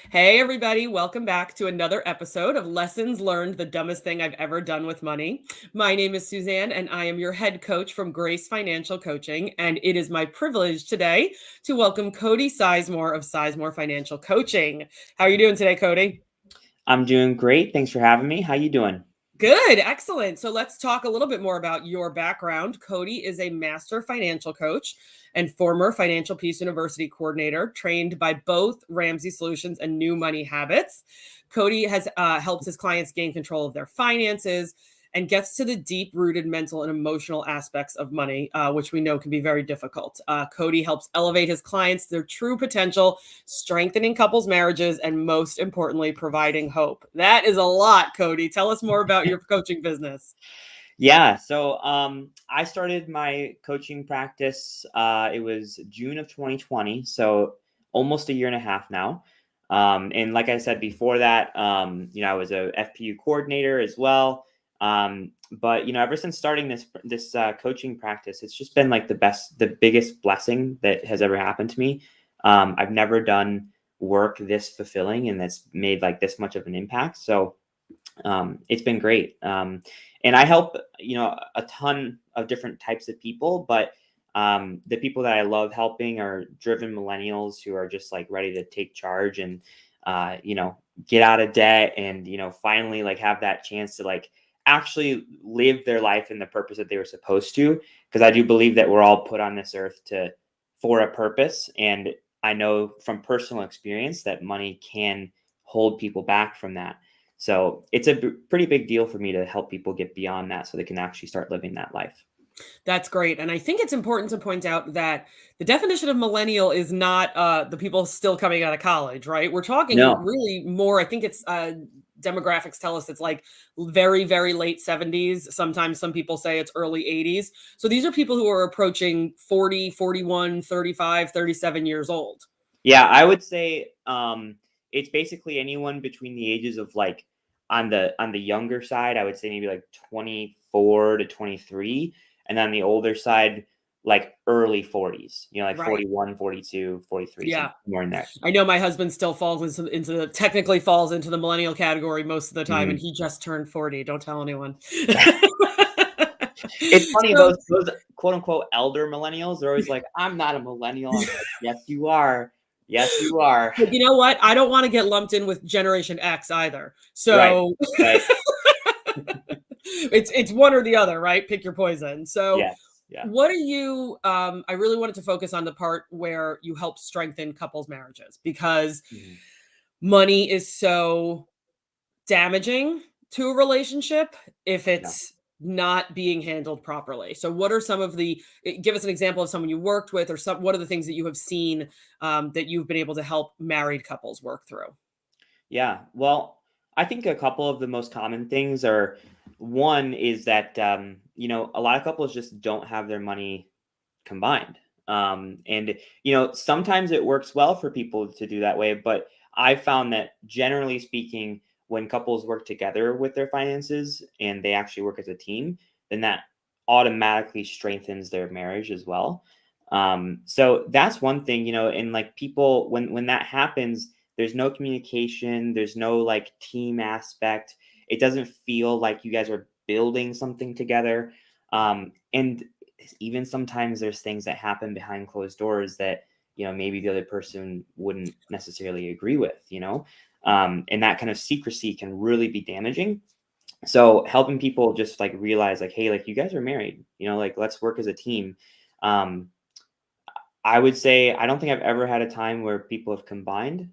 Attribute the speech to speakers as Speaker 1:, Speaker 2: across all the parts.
Speaker 1: Hey, everybody, welcome back to another episode of Lessons Learned, the dumbest thing I've ever done with money. My name is Suzanne, and I am your head coach from Grace Financial Coaching. And it is my privilege today to welcome Cody Sizemore of Sizemore Financial Coaching. How are you doing today, Cody?
Speaker 2: I'm doing great. Thanks for having me. How you doing?
Speaker 1: Good, excellent. So let's talk a little bit more about your background. Cody is a master financial coach and former Financial Peace University coordinator, trained by both Ramsey Solutions and New Money Habits. Cody has helped his clients gain control of their finances and gets to the deep-rooted mental and emotional aspects of money, which we know can be very difficult. Cody helps elevate his clients to their true potential, strengthening couples' marriages, and most importantly, providing hope. That is a lot, Cody. Tell us more about your coaching business.
Speaker 2: I started my coaching practice. It was June of 2020, so almost a year and a half now. And like I said before that, I was a FPU coordinator as well. But ever since starting this coaching practice, it's just been like the biggest blessing that has ever happened to me. I've never done work this fulfilling and that's made like this much of an impact. So it's been great. And I help, a ton of different types of people, but the people that I love helping are driven millennials who are just like ready to take charge and, get out of debt and, finally like have that chance to like actually live their life in the purpose that they were supposed to. Because I do believe that we're all put on this earth for a purpose. And I know from personal experience that money can hold people back from that. So it's a pretty big deal for me to help people get beyond that so they can actually start living that life.
Speaker 1: That's great. And I think it's important to point out that the definition of millennial is not the people still coming out of college, right? We're talking
Speaker 2: No.
Speaker 1: really more, I think it's demographics tell us it's like very, very late 70s. Sometimes some people say it's early 80s. So these are people who are approaching 40, 41, 35, 37 years old.
Speaker 2: Yeah, I would say it's basically anyone between the ages of like on the younger side, I would say maybe like 24 to 23, and on the older side like early 40s, like
Speaker 1: Right.
Speaker 2: 41, 42, 43,
Speaker 1: Yeah.
Speaker 2: somewhere in there.
Speaker 1: I know my husband still falls technically falls into the millennial category most of the time, and
Speaker 2: Mhm.
Speaker 1: he just turned 40. Don't tell anyone.
Speaker 2: It's funny,
Speaker 1: So,
Speaker 2: those quote unquote elder millennials, they're always like, I'm not a millennial. I'm like, yes, you are. Yes, you are.
Speaker 1: but you know what? I don't want to get lumped in with Generation X either.
Speaker 2: Right.
Speaker 1: So
Speaker 2: Right.
Speaker 1: it's one or the other, right? Pick your poison. So
Speaker 2: Yes. Yeah.
Speaker 1: what are you I really wanted to focus on the part where you help strengthen couples marriages because
Speaker 2: Mhm.
Speaker 1: money is so damaging to a relationship if
Speaker 2: Yeah.
Speaker 1: it's not being handled properly. So what are some of give us an example of someone you worked with or what are the things that you have seen that you've been able to help married couples work through?
Speaker 2: Yeah. Well, I think a couple of the most common things are one is that a lot of couples just don't have their money combined. And sometimes it works well for people to do that way, but I found that generally speaking, when couples work together with their finances and they actually work as a team, then that automatically strengthens their marriage as well. So that's one thing, and like people, when that happens, there's no communication, there's no like team aspect. It doesn't feel like you guys are building something together. And even sometimes there's things that happen behind closed doors that maybe the other person wouldn't necessarily agree with, and that kind of secrecy can really be damaging. So helping people just like realize like, hey, like you guys are married, like let's work as a team. um I would say I don't think I've ever had a time where people have combined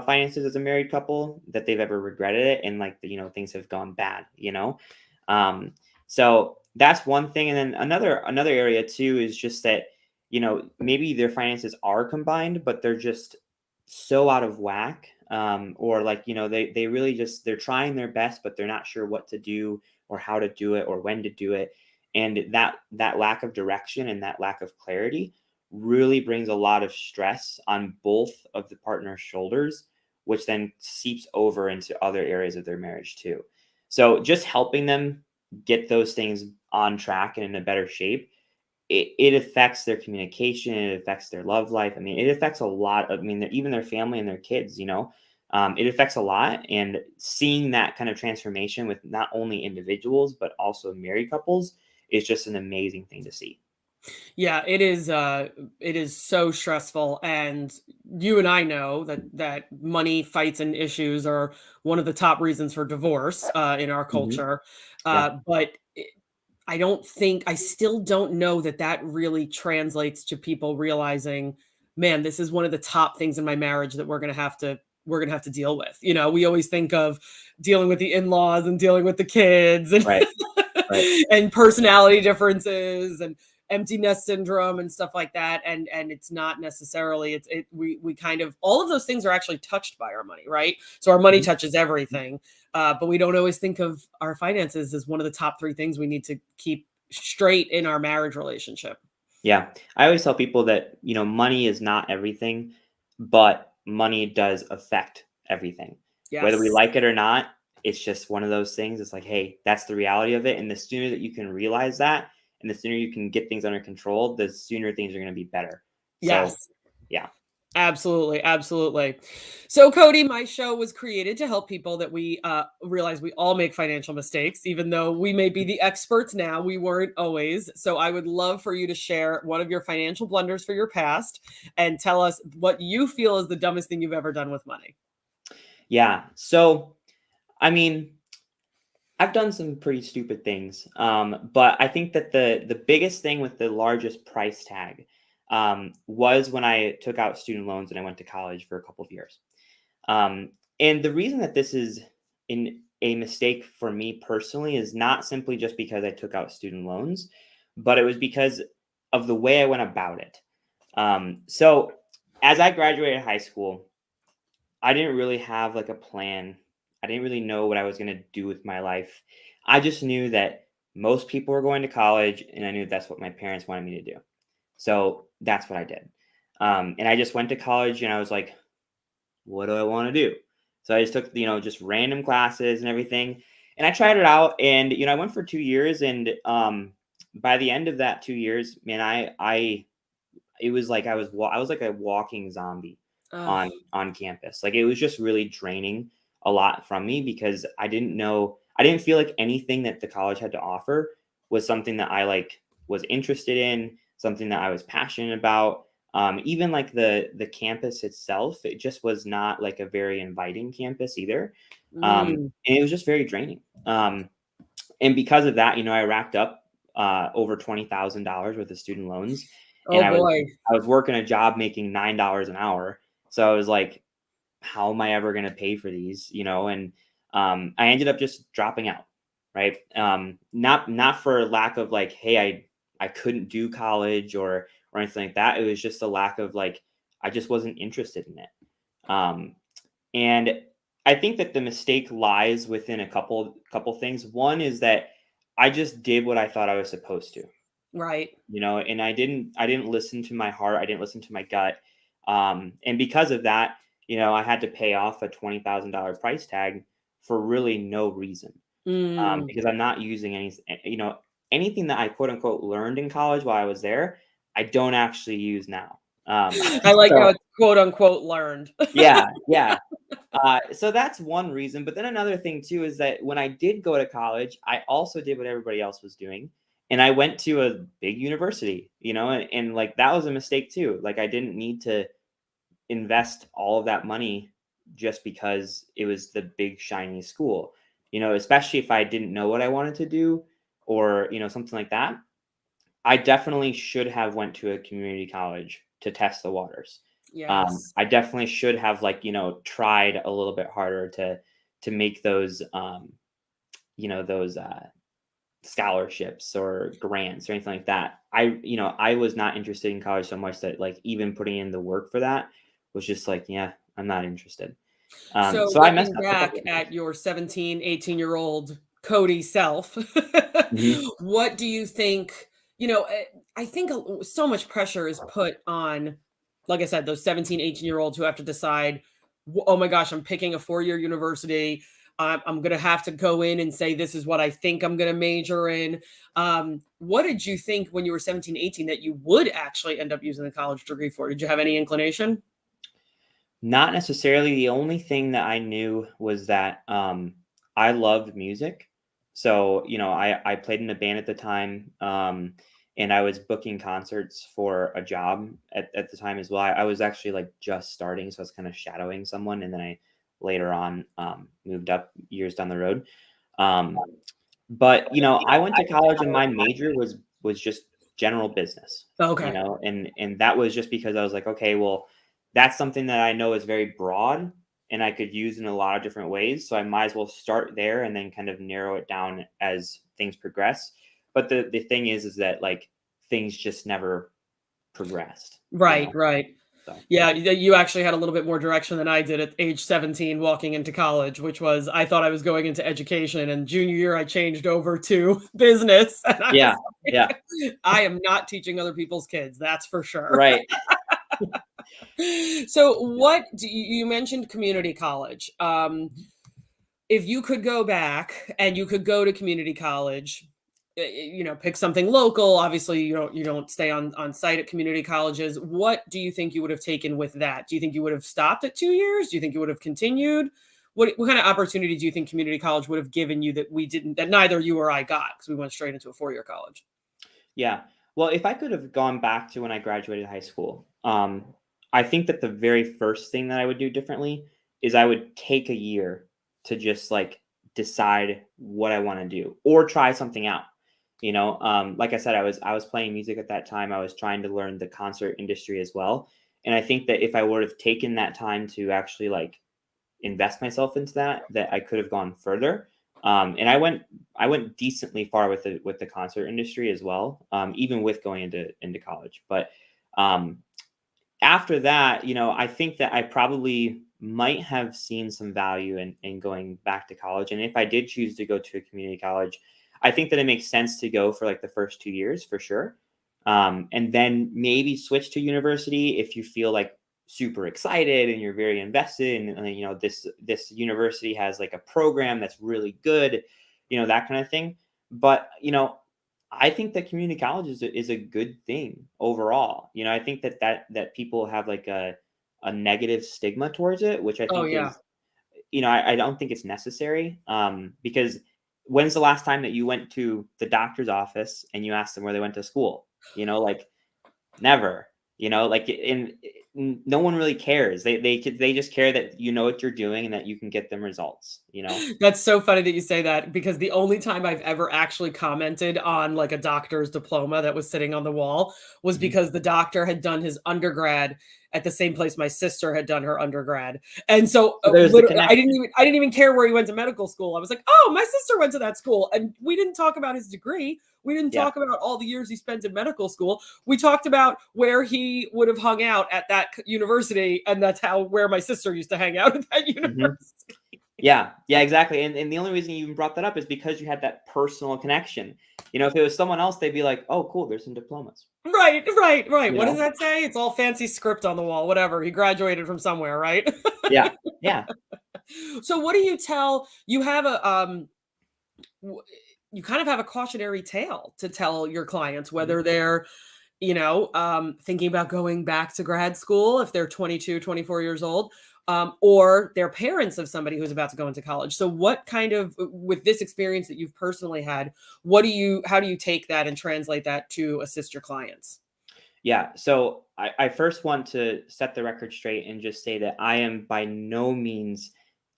Speaker 2: finances as a married couple that they've ever regretted it and like things have gone bad. Um, so that's one thing, and then another area too is just that maybe their finances are combined, but they're just so out of whack, or like they really just they're trying their best, but they're not sure what to do or how to do it or when to do it, and that lack of direction and that lack of clarity really brings a lot of stress on both of the partner's shoulders, which then seeps over into other areas of their marriage too. So just helping them get those things on track and in a better shape it affects their communication. It affects their love life. I mean, it affects a lot. Even their family and their kids, it affects a lot. And seeing that kind of transformation with not only individuals, but also married couples is just an amazing thing to see.
Speaker 1: Yeah, it is so stressful, and you and I know that money fights and issues are one of the top reasons for divorce in our
Speaker 2: Mhm.
Speaker 1: culture.
Speaker 2: Yeah.
Speaker 1: But I still don't know that that really translates to people realizing, man, this is one of the top things in my marriage that we're gonna have to deal with. We always think of dealing with the in-laws and dealing with the kids and
Speaker 2: Right. Right.
Speaker 1: and personality differences and empty nest syndrome and stuff like that. And it's not necessarily we kind of all of those things are actually touched by our money, right? So our money
Speaker 2: Mhm.
Speaker 1: touches everything. But we don't always think of our finances as one of the top three things we need to keep straight in our marriage relationship.
Speaker 2: Yeah. I always tell people that, money is not everything, but money does affect everything. Whether we
Speaker 1: Yes.
Speaker 2: like it or not, it's just one of those things. It's like, hey, that's the reality of it. And the sooner that you can realize that and the sooner you can get things under control, the sooner things are going to be better. So,
Speaker 1: Yes.
Speaker 2: yeah.
Speaker 1: Absolutely, absolutely. So, Cody, my show was created to help people that we realize we all make financial mistakes, even though we may be the experts now. We weren't always. So, I would love for you to share one of your financial blunders for your past and tell us what you feel is the dumbest thing you've ever done with money.
Speaker 2: Yeah. So, I mean, I've done some pretty stupid things, but I think that the biggest thing with the largest price tag was when I took out student loans and I went to college for a couple of years. And the reason that this is in a mistake for me personally is not simply just because I took out student loans, but it was because of the way I went about it. So as I graduated high school, I didn't really have like a plan. I didn't really know what I was going to do with my life. I just knew that most people were going to college, and I knew that's what my parents wanted me to do. So that's what I did. And I just went to college, and I was like, what do I want to do? So I just took, just random classes and everything. And I tried it out, and I went for 2 years, and by the end of that 2 years, man, I it was like I was like a walking zombie
Speaker 1: Oh,
Speaker 2: on campus. Like, it was just really draining a lot from me because I didn't feel like anything that the college had to offer was something that I like was interested in, something that I was passionate about. Even like the campus itself, it just was not like a very inviting campus either.
Speaker 1: mm.
Speaker 2: And it was just very draining. And because of that, I racked up over $20,000 worth of student loans, and
Speaker 1: Oh boy.
Speaker 2: I was working a job making $9 an hour. So I was like, how am I ever going to pay for these? And I ended up just dropping out, right? Not for lack of like, hey, I couldn't do college or anything like that. It was just a lack of like, I just wasn't interested in it. And I think that the mistake lies within a couple things. One is that I just did what I thought I was supposed to,
Speaker 1: Right.
Speaker 2: and I didn't listen to my heart. I didn't listen to my gut. And because of that, I had to pay off a $20,000 price tag for really no reason.
Speaker 1: Mm.
Speaker 2: Because I'm not using anything that I quote unquote learned in college while I was there, I don't actually use now.
Speaker 1: I like how
Speaker 2: So
Speaker 1: it's quote unquote learned.
Speaker 2: yeah, yeah. So that's one reason. But then another thing too is that when I did go to college, I also did what everybody else was doing. And I went to a big university, and like that was a mistake too. Like, I didn't need to invest all of that money just because it was the big shiny school, especially if I didn't know what I wanted to do or, something like that. I definitely should have went to a community college to test the waters.
Speaker 1: Yes.
Speaker 2: I definitely should have tried a little bit harder to make those those scholarships or grants or anything like that. I was not interested in college so much that like even putting in the work for that was just like, yeah, I'm not interested.
Speaker 1: So
Speaker 2: So I messed
Speaker 1: looking
Speaker 2: up a couple
Speaker 1: back
Speaker 2: of
Speaker 1: at
Speaker 2: times.
Speaker 1: your 17, 18-year-old Cody self,
Speaker 2: Mhm.
Speaker 1: what do you think, I think so much pressure is put on, like I said, those 17, 18-year-olds who have to decide, oh my gosh, I'm picking a 4-year university. I'm going to have to go in and say, this is what I think I'm going to major in. What did you think when you were 17, 18 that you would actually end up using the college degree for? Did you have any inclination?
Speaker 2: Not necessarily. The only thing that I knew was that I loved music. So, I played in a band at the time, and I was booking concerts for a job at the time as well. I was actually like just starting, so I was kind of shadowing someone, and then I later on moved up years down the road. Um, but I went to college, and my major was just general business.
Speaker 1: Okay.
Speaker 2: And that was just because I was like, okay, well, that's something that I know is very broad and I could use in a lot of different ways. So I might as well start there and then kind of narrow it down as things progress. But the thing is that like things just never progressed.
Speaker 1: Right, right.
Speaker 2: So
Speaker 1: Yeah, you actually had a little bit more direction than I did at age 17 walking into college, which was I thought I was going into education, and junior year I changed over to business, and I was
Speaker 2: yeah, yeah,
Speaker 1: like, I am not teaching other people's kids, that's for sure.
Speaker 2: right.
Speaker 1: So
Speaker 2: Yeah.
Speaker 1: what do you mentioned community college. If you could go back and you could go to community college, pick something local. Obviously, you don't stay on site at community colleges. What do you think you would have taken with that? Do you think you would have stopped at 2 years? Do you think you would have continued? What kind of opportunity do you think community college would have given you that we didn't, that neither you or I got because we went straight into a 4-year college?
Speaker 2: Yeah. Well, if I could have gone back to when I graduated high school, I think that the very first thing that I would do differently is I would take a year to just like decide what I want to do or try something out. Like I said, I was playing music at that time. I was trying to learn the concert industry as well. And I think that if I would have taken that time to actually like invest myself into that I could have gone further. And I went decently far with the concert industry as well, even with going into college. But um, after that, I think that I probably might have seen some value in going back to college. And if I did choose to go to a community college, I think that it makes sense to go for like the first 2 years for sure. And then maybe switch to university if you feel like super excited and you're very invested in, this university has like a program that's really good, that kind of thing. But, I think that community college is a good thing overall. I think that people have like a negative stigma towards it, which I
Speaker 1: Oh
Speaker 2: think
Speaker 1: yeah.
Speaker 2: is, I don't think it's necessary. Because when's the last time that you went to the doctor's office and you asked them where they went to school? Like never. Like no one really cares. They just care that you know what you're doing and that you can get them results.
Speaker 1: That's so funny that you say that because the only time I've ever actually commented on like a doctor's diploma that was sitting on the wall was
Speaker 2: Mhm.
Speaker 1: because the doctor had done his undergrad at the same place my sister had done her undergrad. And so
Speaker 2: So there's the
Speaker 1: literally
Speaker 2: connection.
Speaker 1: I didn't even care where he went to medical school. I was like, "Oh, my sister went to that school." And we didn't talk about his degree. We didn't
Speaker 2: Yeah.
Speaker 1: talk about all the years he spent in medical school. We talked about where he would have hung out at that university, and that's how where my sister used to hang out at that
Speaker 2: Mhm.
Speaker 1: university.
Speaker 2: Yeah, yeah, exactly. And the only reason you even brought that up is because you had that personal connection. If it was someone else, they'd be like, "Oh, cool, there's some diplomas."
Speaker 1: Right, right, right.
Speaker 2: You
Speaker 1: What does
Speaker 2: know?
Speaker 1: that say? It's all fancy script on the wall, whatever. He graduated from somewhere, right?
Speaker 2: Yeah, yeah.
Speaker 1: So what do you tell you have a w- you kind of have a cautionary tale to tell your clients
Speaker 2: Mhm.
Speaker 1: whether they're, thinking about going back to grad school if they're 22, 24 years old, or they're parents of somebody who's about to go into college. So what kind of with this experience that you've personally had, how do you take that and translate that to assist your clients?
Speaker 2: Yeah. So I first want to set the record straight and just say that I am by no means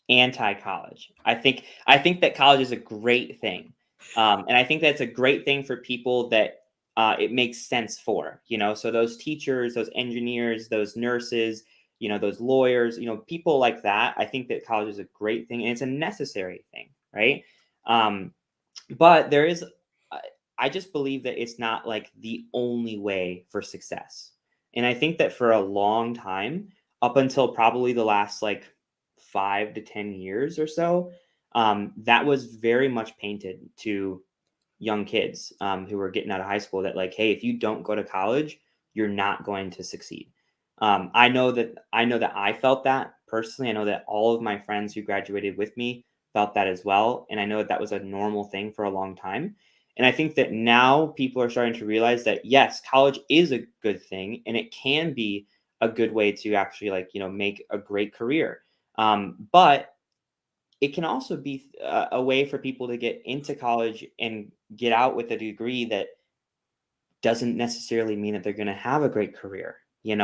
Speaker 2: anti-college. I think that college is a great thing. And I think that's a great thing for people that it makes sense for, so those teachers, those engineers, those nurses, those lawyers, people like that. I think that college is a great thing and it's a necessary thing, right? Um, but there is I just believe that it's not like the only way for success. And I think that for a long time, up until probably the last like 5 to 10 years or so, that was very much painted to young kids who were getting out of high school that like, hey, if you don't go to college, you're not going to succeed. I know that I felt that personally. I know that all of my friends who graduated with me felt that as well. And I know that that was a normal thing for a long time. And I think that now people are starting to realize that, yes, college is a good thing and it can be a good way to actually, like, make a great career. But it can also be a way for people to get into college and get out with a degree that doesn't necessarily mean that they're going to have a great career, and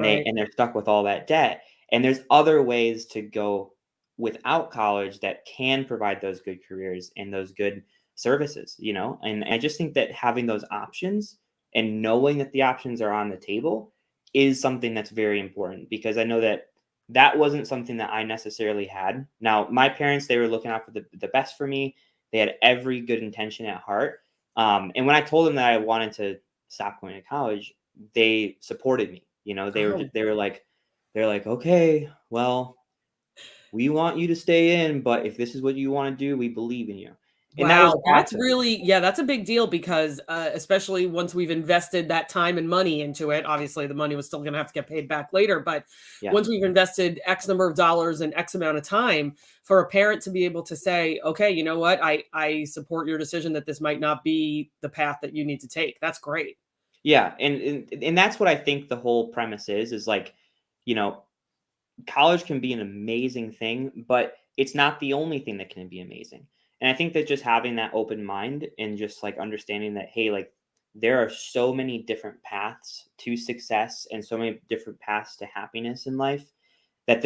Speaker 1: Right.
Speaker 2: they're stuck with all that debt. And there's other ways to go without college that can provide those good careers and those good services, And I just think that having those options and knowing that the options are on the table is something that's very important, because I know that that wasn't something that I necessarily had. Now, my parents, they were looking out for the best for me. They had every good intention at heart. And when I told them that I wanted to stop going to college, they supported me.
Speaker 1: Oh,
Speaker 2: They're like, okay, well, we want you to stay in, but if this is what you want to do, we believe in you. And that was
Speaker 1: wow. That's
Speaker 2: awesome.
Speaker 1: really, yeah, that's a big deal because especially once we've invested that time and money into it, obviously the money was still going to have to get paid back later. But
Speaker 2: Yeah.
Speaker 1: once we've invested X number of dollars and X amount of time, for a parent to be able to say, okay, you know what, I support your decision that this might not be the path that you need to take. That's great.
Speaker 2: Yeah. And that's what I think the whole premise is like, you know, college can be an amazing thing, but it's not the only thing that can be amazing. And I think that just having that open mind and just like understanding that, hey, like there are so many different paths to success and so many different paths to happiness in life, that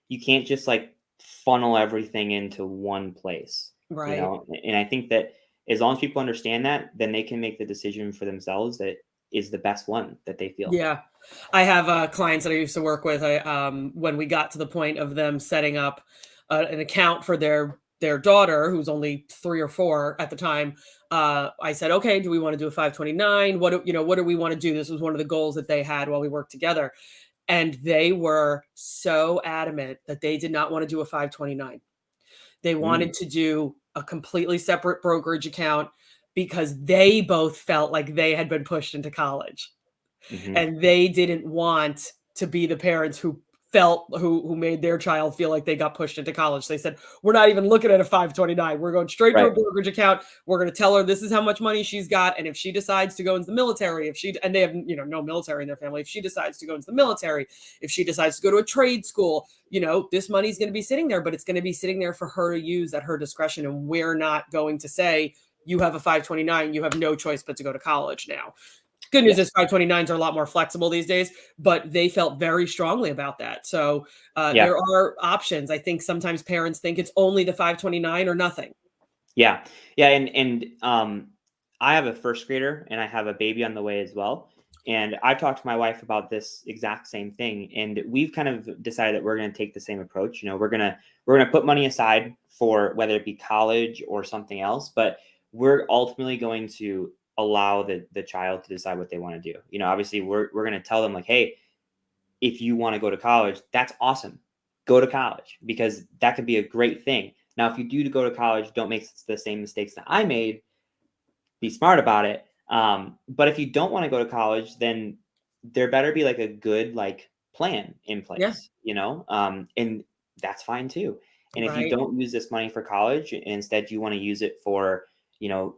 Speaker 2: you can't just like funnel everything into one place,
Speaker 1: Right.
Speaker 2: And I think that as long as people understand that, then they can make the decision for themselves that is the best one that they feel.
Speaker 1: Yeah. I have, clients that I used to work with, when we got to the point of them setting up, an account for their daughter, who's only 3 or 4 at the time, I said, "Okay, do we wanna do a 529? What do we wanna do?" This was one of the goals that they had while we worked together, and they were so adamant that they did not wanna do a 529. They
Speaker 2: Mm,
Speaker 1: wanted to do a completely separate brokerage account because they both felt like they had been pushed into college.
Speaker 2: mhm.
Speaker 1: And they didn't want to be the parents who made their child feel like they got pushed into college. They said, "We're not even looking at a 529. We're going straight to a
Speaker 2: Right.
Speaker 1: brokerage account. We're gonna tell her this is how much money she's got, and if she decides to go into the military, if she and they have, no military in their family. If she decides to go into the military, if she decides to go to a trade school, this money's gonna be sitting there, but it's gonna be sitting there for her to use at her discretion, and we're not going to say, 'You have a 529, you have no choice but to go to college now.'" Good news
Speaker 2: Yeah.
Speaker 1: is 529s are a lot more flexible these days, but they felt very strongly about that. So,
Speaker 2: Yeah.
Speaker 1: there are options. I think sometimes parents think it's only the 529 or nothing.
Speaker 2: Yeah. Yeah, and I have a first grader and I have a baby on the way as well. And I've talked to my wife about this exact same thing, and we've kind of decided that we're going to take the same approach. We're going to put money aside for whether it be college or something else, but we're ultimately going to allow the child to decide what they want to do. Obviously we're going to tell them like, hey, if you want to go to college, that's awesome. Go to college, because that could be a great thing. Now, if you do to go to college, don't make the same mistakes that I made. Be smart about it. But if you don't want to go to college, then there better be like a good like plan in
Speaker 1: Yeah,
Speaker 2: place, and that's fine too. And if you
Speaker 1: right.
Speaker 2: don't use this money for college, and instead you want to use it for,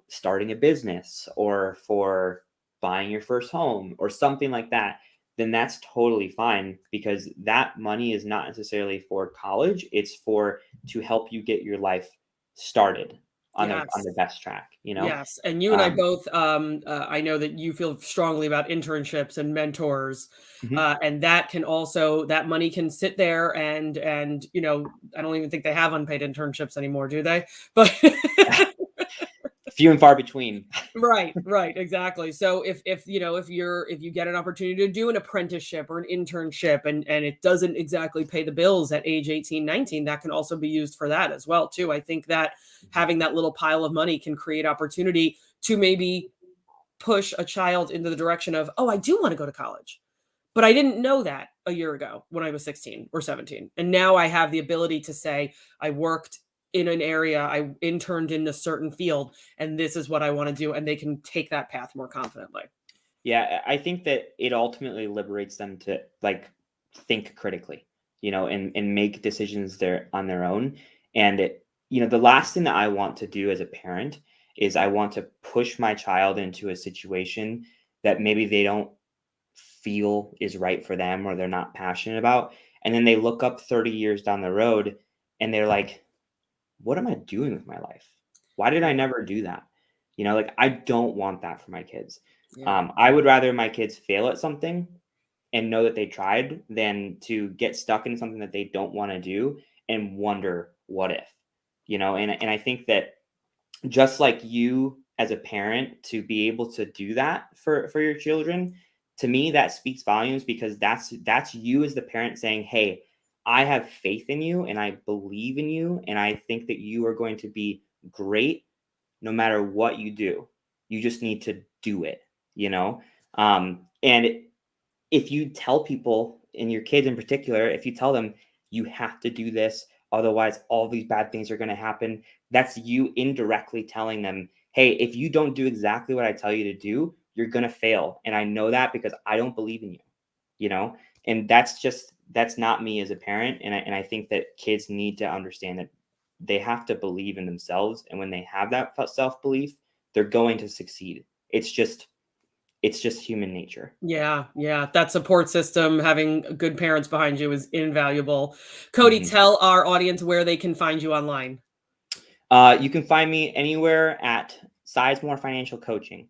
Speaker 2: starting a business or for buying your first home or something like that, then that's totally fine, because that money is not necessarily for college. It's for to help you get your life started on
Speaker 1: Yes.
Speaker 2: the best track.
Speaker 1: Yes, and you and I
Speaker 2: Um,
Speaker 1: both, I know that you feel strongly about internships and mentors,
Speaker 2: mhm.
Speaker 1: and that money can sit there and, I don't even think they have unpaid internships anymore, do they? But
Speaker 2: Few and far between.
Speaker 1: right, right, exactly. So if you get an opportunity to do an apprenticeship or an internship and it doesn't exactly pay the bills at age 18, 19, that can also be used for that as well too. I think that
Speaker 2: Mhm.
Speaker 1: having that little pile of money can create opportunity to maybe push a child into the direction of, "Oh, I do want to go to college." But I didn't know that a year ago when I was 16 or 17. And now I have the ability to say, I worked in an area, I interned in a certain field, and this is what I want to do. And they can take that path more confidently.
Speaker 2: Yeah, I think that it ultimately liberates them to like think critically, and make decisions on their own. And the last thing that I want to do as a parent is I want to push my child into a situation that maybe they don't feel is right for them or they're not passionate about. And then they look up 30 years down the road and they're like, what am I doing with my life? Why did I never do that? Like I don't want that for my kids.
Speaker 1: Yeah.
Speaker 2: I would rather my kids fail at something and know that they tried than to get stuck in something that they don't want to do and wonder what if, and I think that just like you as a parent to be able to do that for your children, to me that speaks volumes, because that's you as the parent saying, hey, I have faith in you and I believe in you and I think that you are going to be great no matter what you do. You just need to do it, and if you tell people, and your kids in particular, if you tell them you have to do this, otherwise all these bad things are going to happen, that's you indirectly telling them, hey, if you don't do exactly what I tell you to do, you're going to fail. And I know that because I don't believe in you, and that's not me as a parent. And I think that kids need to understand that they have to believe in themselves. And when they have that self-belief, they're going to succeed. It's just human nature.
Speaker 1: Yeah, yeah. That support system, having good parents behind you is invaluable. Cody, tell our audience where they can find you online.
Speaker 2: You can find me anywhere at Sizemore Financial Coaching.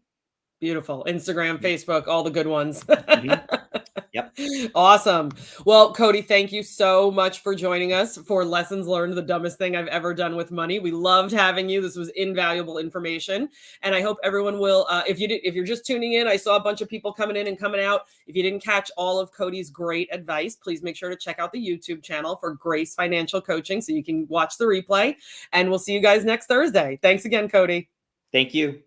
Speaker 1: Beautiful. Instagram, Facebook, all the good ones.
Speaker 2: Yep.
Speaker 1: Awesome. Well, Cody, thank you so much for joining us for Lessons Learned, the dumbest thing I've ever done with money. We loved having you. This was invaluable information. And I hope everyone will, if you're just tuning in, I saw a bunch of people coming in and coming out. If you didn't catch all of Cody's great advice, please make sure to check out the YouTube channel for Grace Financial Coaching so you can watch the replay. And we'll see you guys next Thursday. Thanks again, Cody.
Speaker 2: Thank you.